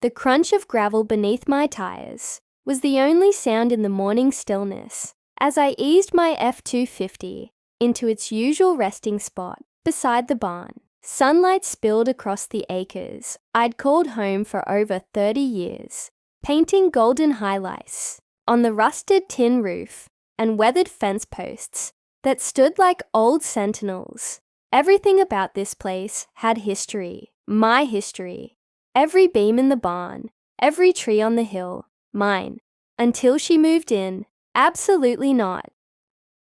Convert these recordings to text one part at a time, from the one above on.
The crunch of gravel beneath my tires was the only sound in the morning stillness as I eased my F-250 into its usual resting spot beside the barn. Sunlight spilled across the acres I'd called home for over 30 years, painting golden highlights on the rusted tin roof and weathered fence posts that stood like old sentinels. Everything about this place had history, my history. Every beam in the barn, every tree on the hill, mine. Until she moved in, absolutely not.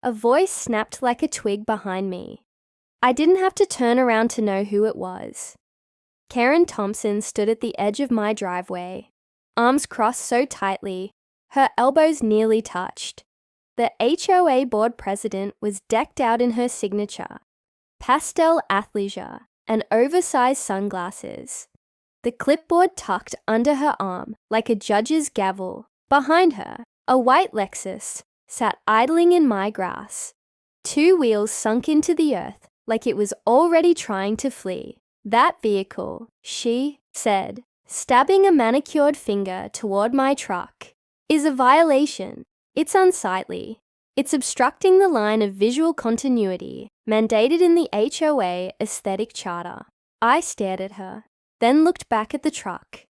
A voice snapped like a twig behind me. I didn't have to turn around to know who it was. Karen Thompson stood at the edge of my driveway, arms crossed so tightly, her elbows nearly touched. The HOA board president was decked out in her signature, pastel athleisure and oversized sunglasses. The clipboard tucked under her arm like a judge's gavel. Behind her, a white Lexus sat idling in my grass, 2 wheels sunk into the earth like it was already trying to flee. That vehicle, she said, stabbing a manicured finger toward my truck, is a violation. It's unsightly. It's obstructing the line of visual continuity mandated in the HOA aesthetic charter. I stared at her, then looked back at the truck,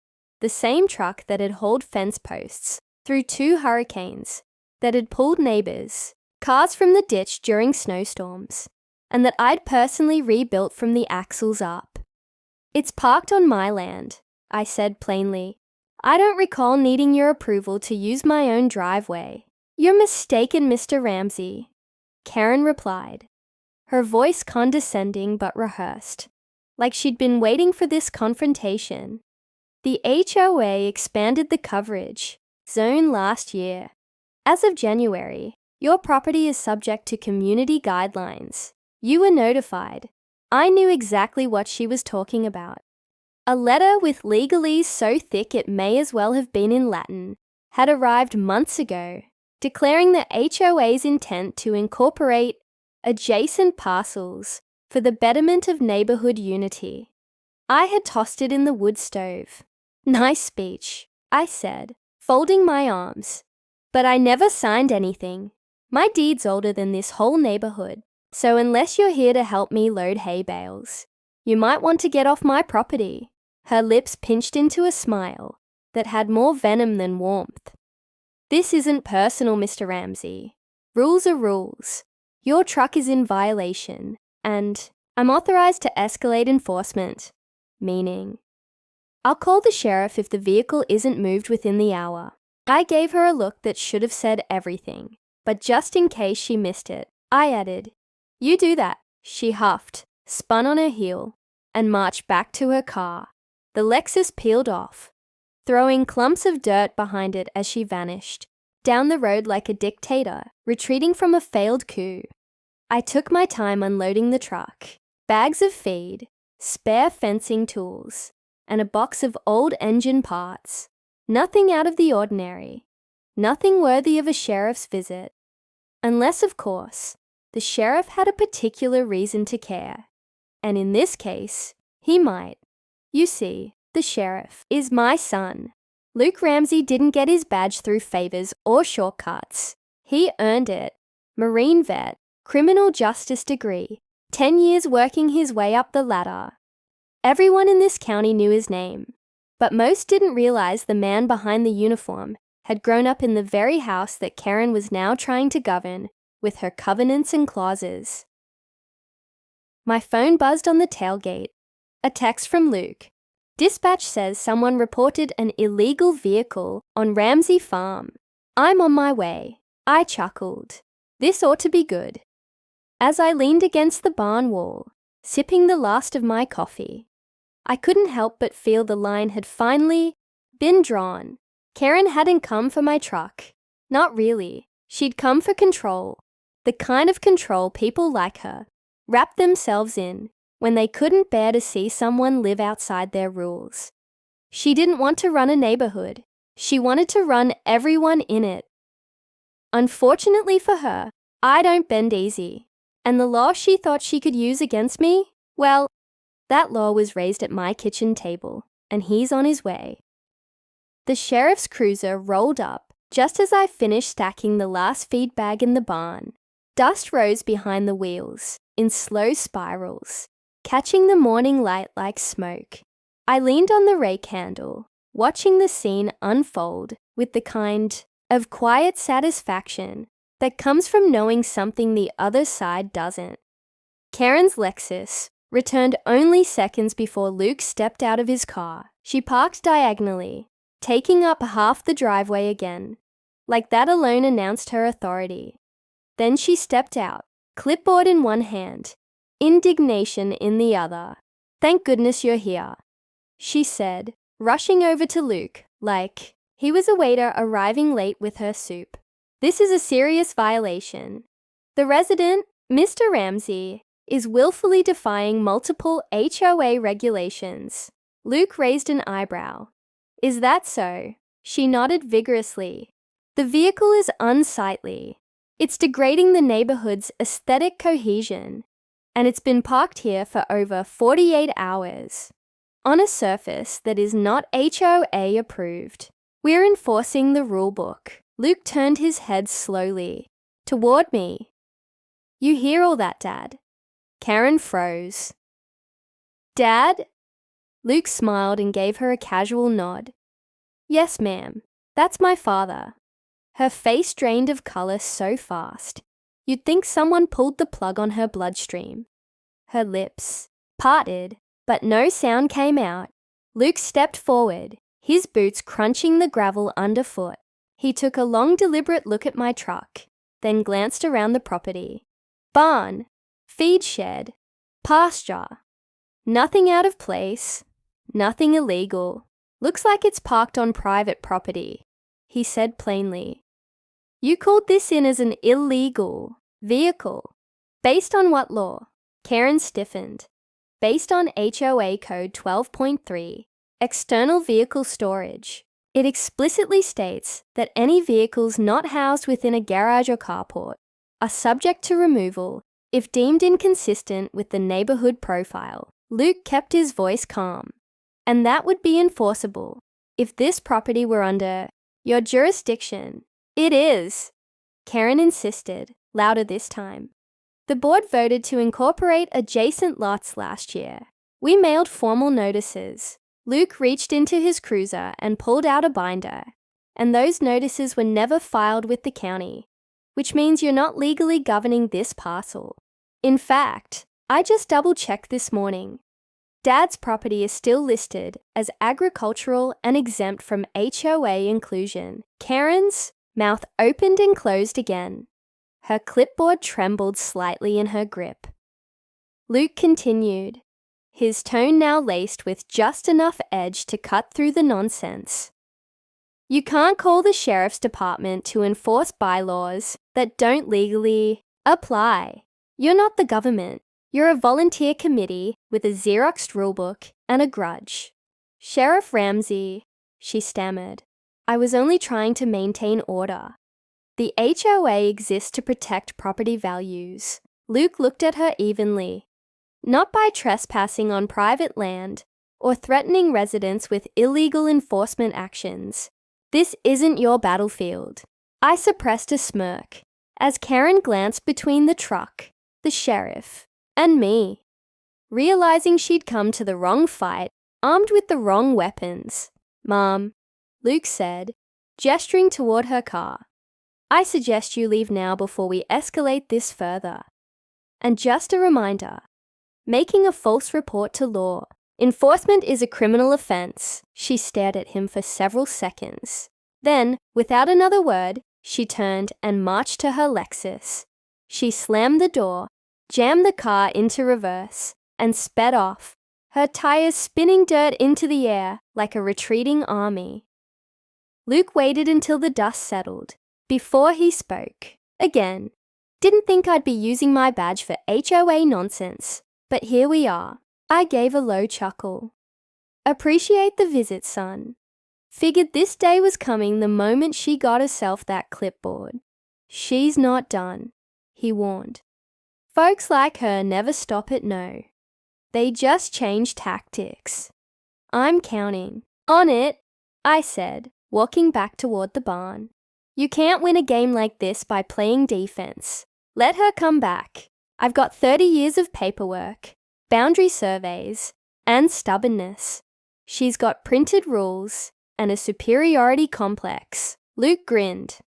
the same truck that had hauled fence posts through 2 hurricanes, that had pulled neighbors, cars from the ditch during snowstorms, and that I'd personally rebuilt from the axles up. It's parked on my land, I said plainly. I don't recall needing your approval to use my own driveway. You're mistaken, Mr. Ramsey, Karen replied, her voice condescending but rehearsed, like she'd been waiting for this confrontation. The HOA expanded the coverage zone last year. As of January, your property is subject to community guidelines. You were notified. I knew exactly what she was talking about. A letter with legalese so thick it may as well have been in Latin had arrived months ago, declaring the HOA's intent to incorporate adjacent parcels for the betterment of neighborhood unity. I had tossed it in the wood stove. Nice speech, I said, folding my arms. But I never signed anything. My deed's older than this whole neighborhood, so unless you're here to help me load hay bales, you might want to get off my property. Her lips pinched into a smile that had more venom than warmth. This isn't personal, Mr. Ramsey. Rules are rules. Your truck is in violation, and I'm authorized to escalate enforcement. Meaning, I'll call the sheriff if the vehicle isn't moved within the hour. I gave her a look that should have said everything, but just in case she missed it, I added, "You do that." She huffed, spun on her heel, and marched back to her car. The Lexus peeled off, throwing clumps of dirt behind it as she vanished, down the road like a dictator, retreating from a failed coup. I took my time unloading the truck, bags of feed, spare fencing tools, and a box of old engine parts. Nothing out of the ordinary, nothing worthy of a sheriff's visit. Unless, of course, the sheriff had a particular reason to care. And in this case, he might. You see, the sheriff is my son. Luke Ramsey didn't get his badge through favors or shortcuts. He earned it. Marine vet, criminal justice degree, 10 years working his way up the ladder. Everyone in this county knew his name, but most didn't realize the man behind the uniform had grown up in the very house that Karen was now trying to govern with her covenants and clauses. My phone buzzed on the tailgate. A text from Luke. Dispatch says someone reported an illegal vehicle on Ramsey Farm. I'm on my way. I chuckled. This ought to be good. As I leaned against the barn wall, sipping the last of my coffee, I couldn't help but feel the line had finally been drawn. Karen hadn't come for my truck. Not really. She'd come for control. The kind of control people like her wrapped themselves in when they couldn't bear to see someone live outside their rules. She didn't want to run a neighborhood. She wanted to run everyone in it. Unfortunately for her, I don't bend easy. And the law she thought she could use against me, well, that law was raised at my kitchen table, and he's on his way. The sheriff's cruiser rolled up just as I finished stacking the last feed bag in the barn. Dust rose behind the wheels in slow spirals, catching the morning light like smoke. I leaned on the rake handle, watching the scene unfold with the kind of quiet satisfaction that comes from knowing something the other side doesn't. Karen's Lexus returned only seconds before Luke stepped out of his car. She parked diagonally, taking up half the driveway again, like that alone announced her authority. Then she stepped out, clipboard in one hand, indignation in the other. "Thank goodness you're here," she said, rushing over to Luke like he was a waiter arriving late with her soup. "This is a serious violation. The resident, Mr. Ramsey, is willfully defying multiple HOA regulations." Luke raised an eyebrow. "Is that so?" She nodded vigorously. "The vehicle is unsightly. It's degrading the neighborhood's aesthetic cohesion, and it's been parked here for over 48 hours on a surface that is not HOA approved. We're enforcing the rule book." Luke turned his head slowly toward me. "You hear all that, Dad?" Karen froze. "Dad?" Luke smiled and gave her a casual nod. "Yes, ma'am. That's my father." Her face drained of color so fast, you'd think someone pulled the plug on her bloodstream. Her lips parted, but no sound came out. Luke stepped forward, his boots crunching the gravel underfoot. He took a long, deliberate look at my truck, then glanced around the property. Barn, feed shed, pasture. Nothing out of place, nothing illegal. "Looks like it's parked on private property," he said plainly. "You called this in as an illegal vehicle. Based on what law?" Karen stiffened. "Based on HOA Code 12.3, external vehicle storage. It explicitly states that any vehicles not housed within a garage or carport are subject to removal if deemed inconsistent with the neighborhood profile." Luke kept his voice calm. "And that would be enforceable if this property were under your jurisdiction." "It is," Karen insisted, louder this time. "The board voted to incorporate adjacent lots last year. We mailed formal notices." Luke reached into his cruiser and pulled out a binder, "and those notices were never filed with the county, which means you're not legally governing this parcel. In fact, I just double-checked this morning. Dad's property is still listed as agricultural and exempt from HOA inclusion." Karen's mouth opened and closed again. Her clipboard trembled slightly in her grip. Luke continued, his tone now laced with just enough edge to cut through the nonsense. "You can't call the sheriff's department to enforce bylaws that don't legally apply. You're not the government. You're a volunteer committee with a Xeroxed rulebook and a grudge." "Sheriff Ramsey," she stammered, "I was only trying to maintain order. The HOA exists to protect property values." Luke looked at her evenly. "Not by trespassing on private land or threatening residents with illegal enforcement actions. This isn't your battlefield." I suppressed a smirk as Karen glanced between the truck, the sheriff, and me, realizing she'd come to the wrong fight, armed with the wrong weapons. "Mom," Luke said, gesturing toward her car, "I suggest you leave now before we escalate this further. And just a reminder, making a false report to law enforcement is a criminal offense." She stared at him for several seconds. Then, without another word, she turned and marched to her Lexus. She slammed the door, jammed the car into reverse, and sped off, her tires spinning dirt into the air like a retreating army. Luke waited until the dust settled before he spoke. Again, didn't think I'd be using my badge for HOA nonsense, but here we are. I gave a low chuckle. "Appreciate the visit, son. Figured this day was coming the moment she got herself that clipboard." "She's not done," he warned. "Folks like her never stop at no. They just change tactics. I'm counting on it." I said, walking back toward the barn. You can't win a game like this by playing defense. Let her come back. I've got 30 years of paperwork, boundary surveys, and stubbornness. She's got printed rules and a superiority complex. Luke grinned.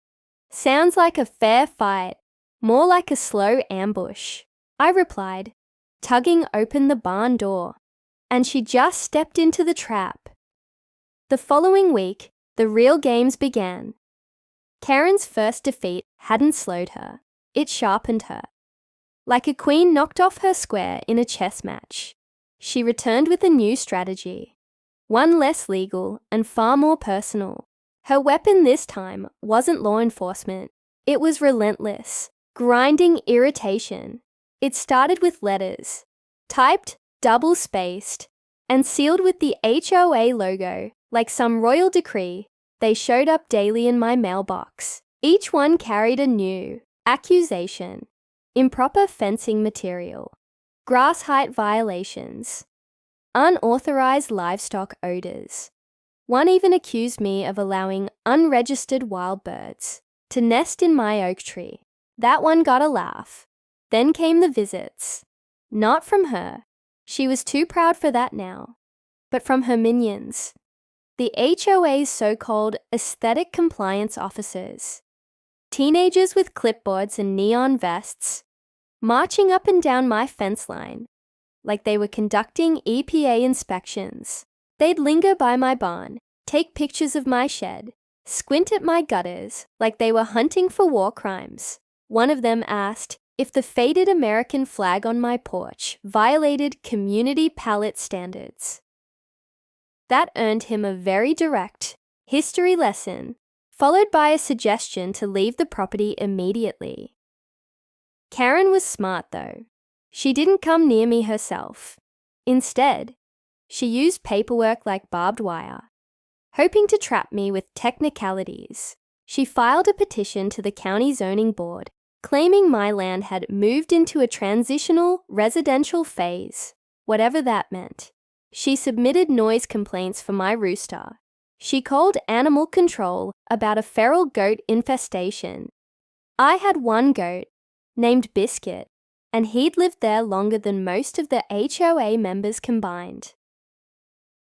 Sounds like a fair fight, more like a slow ambush, I replied, tugging open the barn door. And she just stepped into the trap. The following week, the real games began. Karen's first defeat hadn't slowed her. It sharpened her. Like a queen knocked off her square in a chess match, she returned with a new strategy, one less legal and far more personal. Her weapon this time wasn't law enforcement. It was relentless, grinding irritation. It started with letters, typed, double-spaced, and sealed with the HOA logo. Like some royal decree, they showed up daily in my mailbox. Each one carried a new accusation: improper fencing material, grass height violations, unauthorized livestock odors. One even accused me of allowing unregistered wild birds to nest in my oak tree. That one got a laugh. Then came the visits. Not from her. She was too proud for that now. But from her minions. The HOA's so-called aesthetic compliance officers. Teenagers with clipboards and neon vests, marching up and down my fence line like they were conducting EPA inspections. They'd linger by my barn, take pictures of my shed, squint at my gutters like they were hunting for war crimes. One of them asked if the faded American flag on my porch violated community palette standards. That earned him a very direct history lesson, followed by a suggestion to leave the property immediately. Karen was smart, though. She didn't come near me herself. Instead, she used paperwork like barbed wire. Hoping to trap me with technicalities, she filed a petition to the county zoning board, claiming my land had moved into a transitional residential phase, whatever that meant. She submitted noise complaints for my rooster. She called animal control about a feral goat infestation. I had one goat, named Biscuit, and he'd lived there longer than most of the HOA members combined.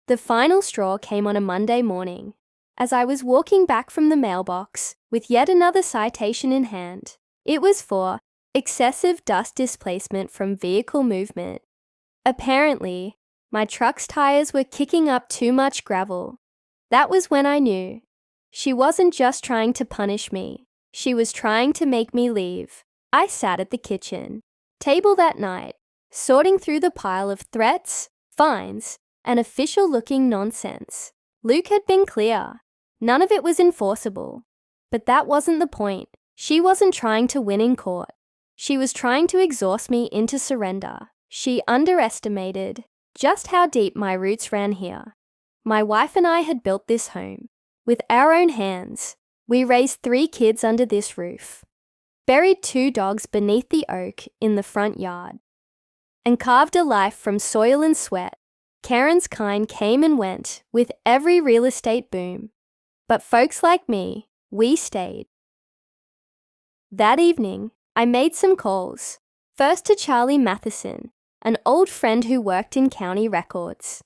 The final straw came on a Monday morning, as I was walking back from the mailbox with yet another citation in hand. It was for excessive dust displacement from vehicle movement. Apparently, my truck's tires were kicking up too much gravel. That was when I knew. She wasn't just trying to punish me. She was trying to make me leave. I sat at the kitchen table that night, sorting through the pile of threats, fines, and official-looking nonsense. Luke had been clear. None of it was enforceable. But that wasn't the point. She wasn't trying to win in court. She was trying to exhaust me into surrender. She underestimated just how deep my roots ran here. My wife and I had built this home. With our own hands, we raised 3 kids under this roof, buried 2 dogs beneath the oak in the front yard, and carved a life from soil and sweat. Karen's kind came and went with every real estate boom. But folks like me, we stayed. That evening, I made some calls. First to Charlie Matheson, an old friend who worked in county records.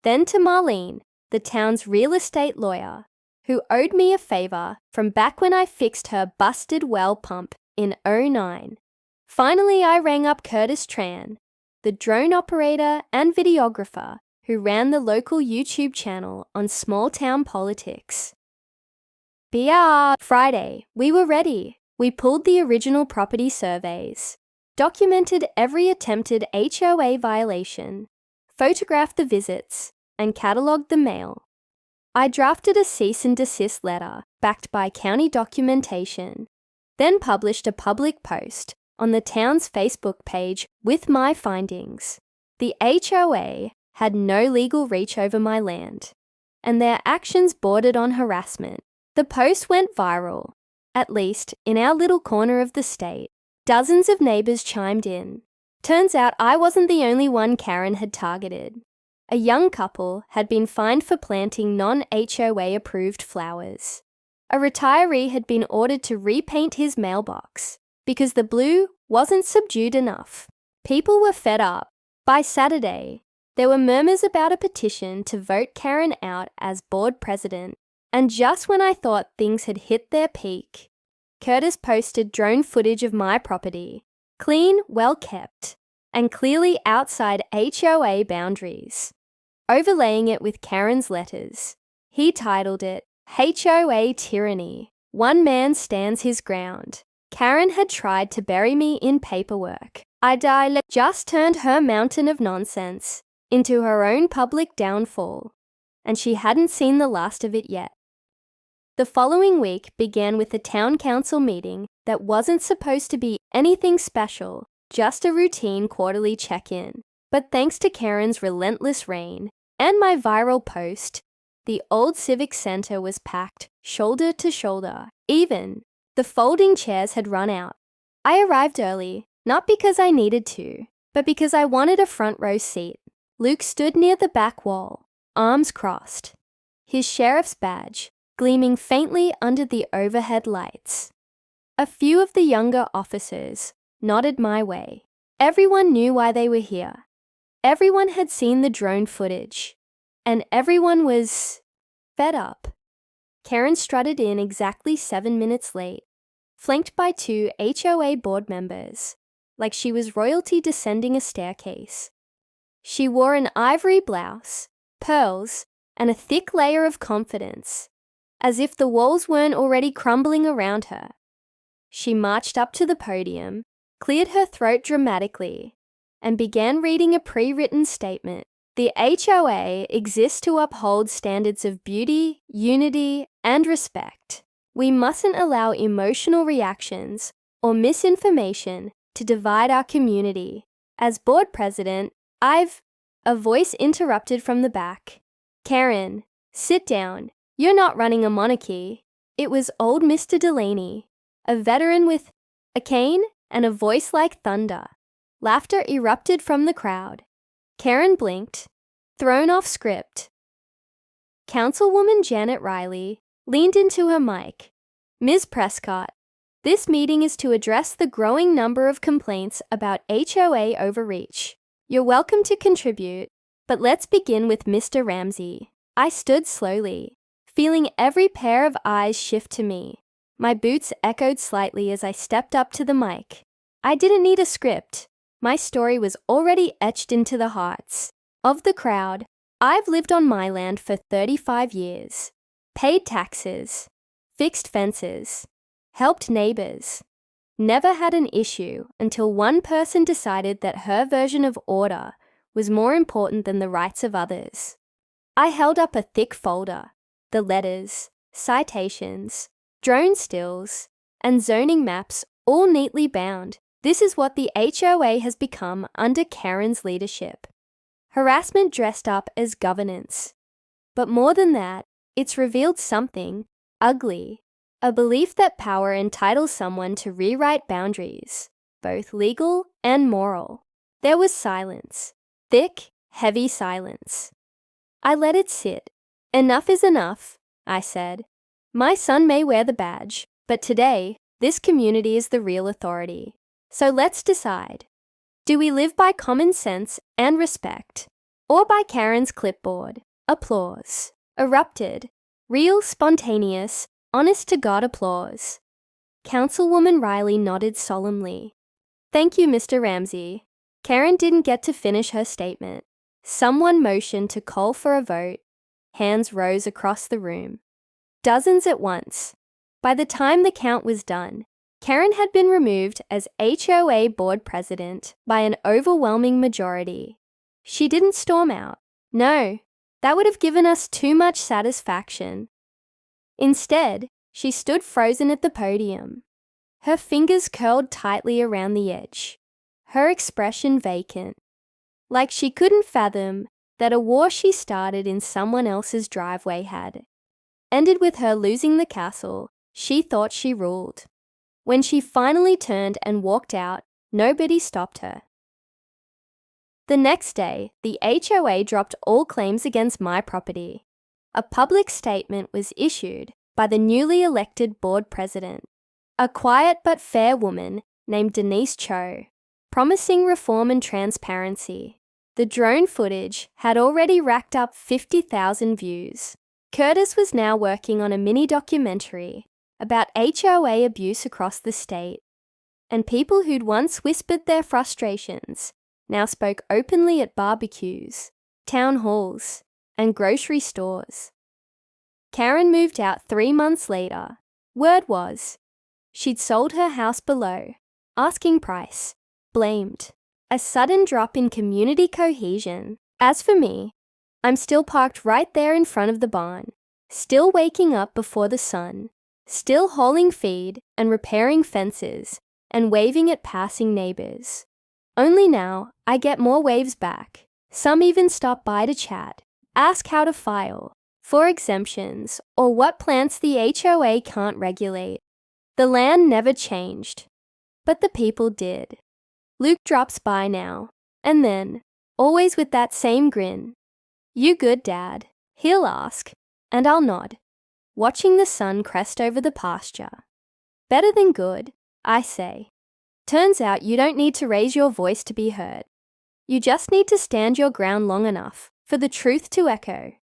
Then to Marlene, the town's real estate lawyer, who owed me a favor from back when I fixed her busted well pump in '09. Finally, I rang up Curtis Tran, the drone operator and videographer who ran the local YouTube channel on small-town politics. Friday, we were ready. We pulled the original property surveys, documented every attempted HOA violation, photographed the visits, and catalogued the mail. I drafted a cease and desist letter backed by county documentation, then published a public post on the town's Facebook page with my findings. The HOA had no legal reach over my land, and their actions bordered on harassment. The post went viral, at least in our little corner of the state. Dozens of neighbors chimed in. Turns out I wasn't the only one Karen had targeted. A young couple had been fined for planting non-HOA approved flowers. A retiree had been ordered to repaint his mailbox because the blue wasn't subdued enough. People were fed up. By Saturday, there were murmurs about a petition to vote Karen out as board president, and just when I thought things had hit their peak, Curtis posted drone footage of my property, clean, well kept, and clearly outside HOA boundaries. Overlaying it with Karen's letters, he titled it, HOA Tyranny. One man stands his ground. Karen had tried to bury me in paperwork. I just turned her mountain of nonsense into her own public downfall, and she hadn't seen the last of it yet. The following week began with a town council meeting that wasn't supposed to be anything special, just a routine quarterly check-in. But thanks to Karen's relentless reign and my viral post, the old civic center was packed shoulder to shoulder. Even the folding chairs had run out. I arrived early, not because I needed to, but because I wanted a front row seat. Luke stood near the back wall, arms crossed, his sheriff's badge gleaming faintly under the overhead lights. A few of the younger officers nodded my way. Everyone knew why they were here. Everyone had seen the drone footage, and everyone was fed up. Karen strutted in exactly 7 minutes late, flanked by 2 HOA board members, like she was royalty descending a staircase. She wore an ivory blouse, pearls, and a thick layer of confidence, as if the walls weren't already crumbling around her. She marched up to the podium, cleared her throat dramatically, and began reading a pre-written statement. The HOA exists to uphold standards of beauty, unity, and respect. We mustn't allow emotional reactions or misinformation to divide our community. As board president, A voice interrupted from the back. Karen, sit down. You're not running a monarchy. It was old Mr. Delaney, a veteran with a cane and a voice like thunder. Laughter erupted from the crowd. Karen blinked, thrown off script. Councilwoman Janet Riley leaned into her mic. Ms. Prescott, this meeting is to address the growing number of complaints about HOA overreach. You're welcome to contribute, but let's begin with Mr. Ramsey. I stood slowly, feeling every pair of eyes shift to me. My boots echoed slightly as I stepped up to the mic. I didn't need a script. My story was already etched into the hearts of the crowd. I've lived on my land for 35 years, paid taxes, fixed fences, helped neighbors. Never had an issue until one person decided that her version of order was more important than the rights of others. I held up a thick folder, the letters, citations, drone stills, and zoning maps all neatly bound. This is what the HOA has become under Karen's leadership. Harassment dressed up as governance. But more than that, it's revealed something ugly, a belief that power entitles someone to rewrite boundaries, both legal and moral. There was silence, thick, heavy silence. I let it sit. Enough is enough, I said. My son may wear the badge, but today, this community is the real authority. So let's decide. Do we live by common sense and respect, or by Karen's clipboard? Applause erupted. Real, spontaneous, honest-to-God applause. Councilwoman Riley nodded solemnly. Thank you, Mr. Ramsey. Karen didn't get to finish her statement. Someone motioned to call for a vote. Hands rose across the room. Dozens at once. By the time the count was done, Karen had been removed as HOA board president by an overwhelming majority. She didn't storm out. No, that would have given us too much satisfaction. Instead, she stood frozen at the podium. Her fingers curled tightly around the edge, her expression vacant, like she couldn't fathom that a war she started in someone else's driveway had ended with her losing the castle she thought she ruled. When she finally turned and walked out, nobody stopped her. The next day, the HOA dropped all claims against my property. A public statement was issued by the newly elected board president, a quiet but fair woman named Denise Cho, promising reform and transparency. The drone footage had already racked up 50,000 views. Curtis was now working on a mini documentary about HOA abuse across the state, and people who'd once whispered their frustrations now spoke openly at barbecues, town halls, and grocery stores. Karen moved out 3 months later. Word was, she'd sold her house below, asking price, blamed. A sudden drop in community cohesion. As for me, I'm still parked right there in front of the barn, still waking up before the sun, still hauling feed and repairing fences and waving at passing neighbors. Only now, I get more waves back. Some even stop by to chat, ask how to file for exemptions or what plants the HOA can't regulate. The land never changed, but the people did. Luke drops by now, and then, always with that same grin. "You good, Dad?" he'll ask, and I'll nod, watching the sun crest over the pasture. "Better than good," I say. Turns out you don't need to raise your voice to be heard. You just need to stand your ground long enough for the truth to echo.